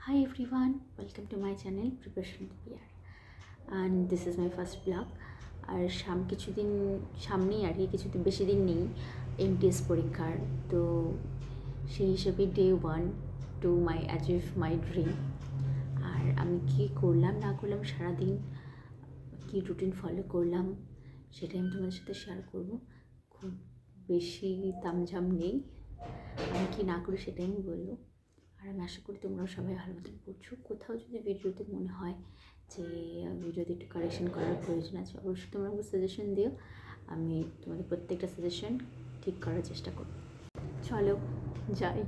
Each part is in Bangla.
Hi everyone, welcome to my channel Preparation with PR and this is my first vlog. আর কিছুদিন সামনেই আর কি কিছুদিন বেশি দিন নেই এমটিএস পরীক্ষার, তো সেই হিসেবে day 1 to my achieve my dream. আর আমি কী করলাম না করলাম সারাদিন, কী রুটিন ফলো করলাম সেটাই আমি তোমাদের সাথে শেয়ার করব। খুব বেশি তামঝাম নেই, আমি কী না করি সেটাই আমি বলবো। আর আমি আশা করি তোমরাও সবাই ভালো মতন পড়ছো। কোথাও যদি ভিডিওতে মনে হয় যে ভিডিওতে একটু কারেকশন করার প্রয়োজন আছে, অবশ্যই তোমরা আমাকে সাজেশন দিও, আমি তোমাদের প্রত্যেকটা সাজেশন ঠিক করার চেষ্টা করব। চলো যাই।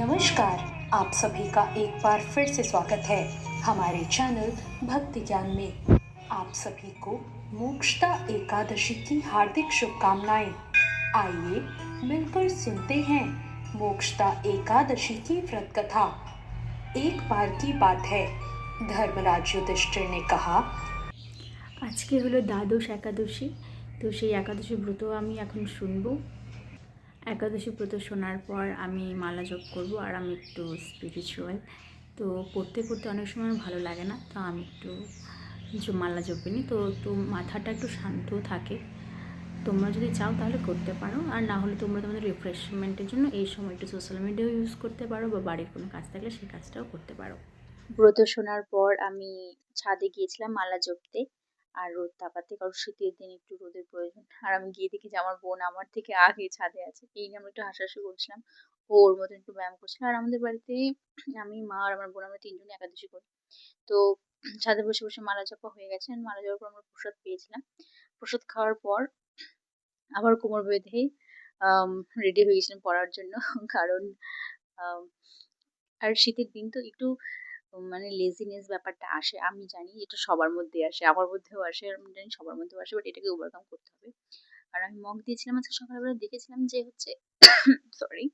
नमस्कार, आप सभी का एक बार फिर से स्वागत है हमारे चैनल भक्ति ज्ञान में। आप सभी को मोक्षदा एकादशी की हार्दिक शुभकामनाएं। आइए मिलकर सुनते हैं मोक्षदा एकादशी की व्रत कथा। एक बार की बात है, धर्मराज युधिष्ठिर ने कहा, আজকে হলো দ্বাদশ একাদশী, তো সেই একাদশী ব্রত আমি এখন শুনবো। একাদশী ব্রত শোনার পর আমি মালা জপ করবো। আর আমি একটু স্পিরিচুয়াল, তো পড়তে পড়তে অনেক সময় ভালো লাগে না, তো আমি একটু মালা জপে নিই, তো একটু মাথাটা একটু শান্ত থাকে। তোমরা যদি চাও তাহলে করতে পারো, আর না হলে তোমরা তোমাদের রিফ্রেশমেন্টের জন্য এই সময় একটু সোশ্যাল মিডিয়াও ইউজ করতে পারো, বা বাড়ির কোনো কাজ থাকলে সেই কাজটাও করতে পারো। ব্রত শোনার পর আমি ছাদে গিয়েছিলাম মালা জপতে, আর রোদ তাপাতে, কারণ শীতের দিন একটু রোদের প্রয়োজন। আর আমি গিয়ে দেখি যে আমার বোন আমার থেকে আগে ছাদে আছে, এই নিয়ে আমরা একটু হাসাহাসি করছিলাম। ও ওর মতন একটু ব্যায়াম করছিল। আর আমাদের বাড়িতে আমি, মা আর আমার বোন আমরা তিনজনে একাদশী করি। তো ছাদে বসে বসে মালা জপা হয়ে গেছে। মালা জপার পর আমরা প্রসাদ পেয়েছিলাম। প্রসাদ খাওয়ার পর আবার কোমর বেঁধে রেডি হয়ে গেছিলাম পড়ার জন্য। কারণ আম, আর শীতের দিন তো একটু মানে লেজিনেস ব্যাপারটা আসে, আমি জানি এটা সবার মধ্যে আসে, আমার মধ্যেও আসে, আমি জানি সবার মধ্যেও আসে, বাট এটাকে ওভারকাম করতে হবে। আর আমি মক দিয়েছিলাম আজকে সকালবেলা, দেখেছিলাম যে হচ্ছে সরি,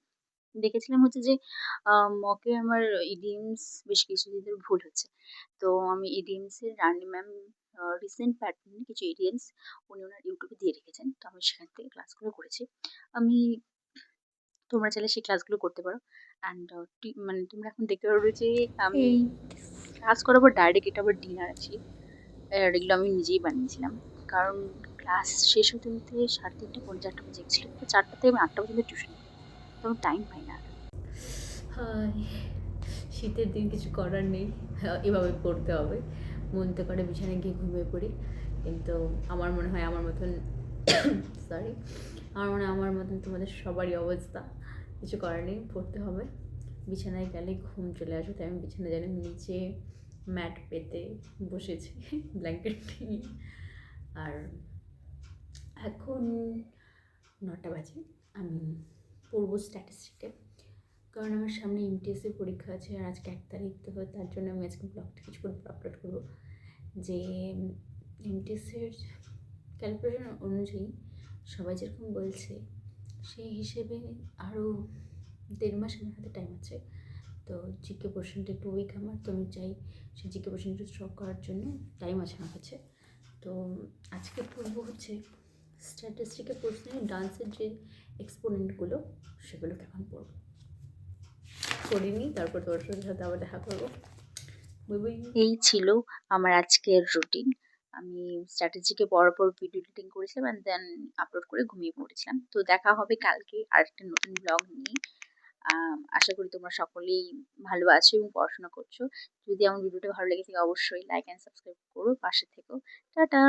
দেখেছিলাম হচ্ছে যে মকে আমার ইডিয়মস বেশ কিছু দিনের ভুল হচ্ছে। তো আমি ইডিয়মস এর রানী ম্যাম রিসেন্ট প্যাটার্ন কিছু ইডিয়মস উনি ওনার ইউটিউবে দিয়ে রেখেছেন, তো আমি সেখান থেকে ক্লাসগুলো করেছি। আমি, তোমরা চাইলে সেই ক্লাসগুলো করতে পারো। অ্যান্ড মানে তোমরা এখন দেখতে পারবে যে আমি ক্লাস করার পর ডাইরেক্ট এটা আবার ডিনার আছে। আর এগুলো আমি নিজেই বানিয়েছিলাম, কারণ ক্লাস শেষ হতে হতে 3:30 পৌনে 4টা বেজে গেছিলো। তো 4টা থেকে আমি 8টা পর্যন্ত টিউশন, তো আমি টাইম পাই না। হায়, শীতের দিন কিছু করার নেই, এভাবে পড়তে হবে। মন তো করে বিছানায় গিয়ে ঘুমিয়ে পড়ি, কিন্তু আমার মনে হয় আমার মতন সরি, আমার মতন তোমাদের সবারই অবস্থা। কিছু করার নেই, পড়তে হবে। বিছানায় গেলে ঘুম চলে আসে, তাই আমি বিছানায় জানি নিচে ম্যাট পেতে বসেছি ব্ল্যাঙ্কেট নিয়ে। আর এখন 9টা বাজে, আমি পড়বো স্ট্যাটিস্টিকে, কারণ আমার সামনে এমটিএসের পরীক্ষা আছে। আর আজকে 1 তারিখ, তো তার জন্য আমি আজকে ব্লগটা কিছুক্ষণ আপলোড করবো। যে এমটিএসের ক্যালকুলেশন অনুযায়ী সবাই যেরকম বলছে, সেই হিসেবে আরও 1.5 মাস আমার হাতে টাইম আছে। তো জিকে পোর্শনটা একটু উইক আমার, তো আমি চাই সেই জিকে পোর্শনটা স্ট্রক করার জন্য টাইম আছে আমার কাছে। তো আজকে পড়বো হচ্ছে স্ট্যাটিস্টিকের প্রশ্নে ডান্সের যে এক্সপোনেন্টগুলো সেগুলোকে এখন পড়বো। করিনি, তারপর তোর সাথে আবার দেখা করবো। এই ছিল আমার আজকের রুটিন। আমি স্ট্র্যাটেজিকে বড় ভিডিও এডিটিং করেছিলাম অ্যান্ড দেন আপলোড করে ঘুমিয়ে পড়েছিলাম। তো দেখা হবে কালকে আরেকটা নতুন ব্লগ নিয়ে। আশা করি তোমরা সকলেই ভালো আছো এবং পড়াশোনা করছো। যদি আমার ভিডিওটা ভালো লেগে থাকে অবশ্যই লাইক অ্যান্ড সাবস্ক্রাইব করো, পাশে থেকো। টাটা।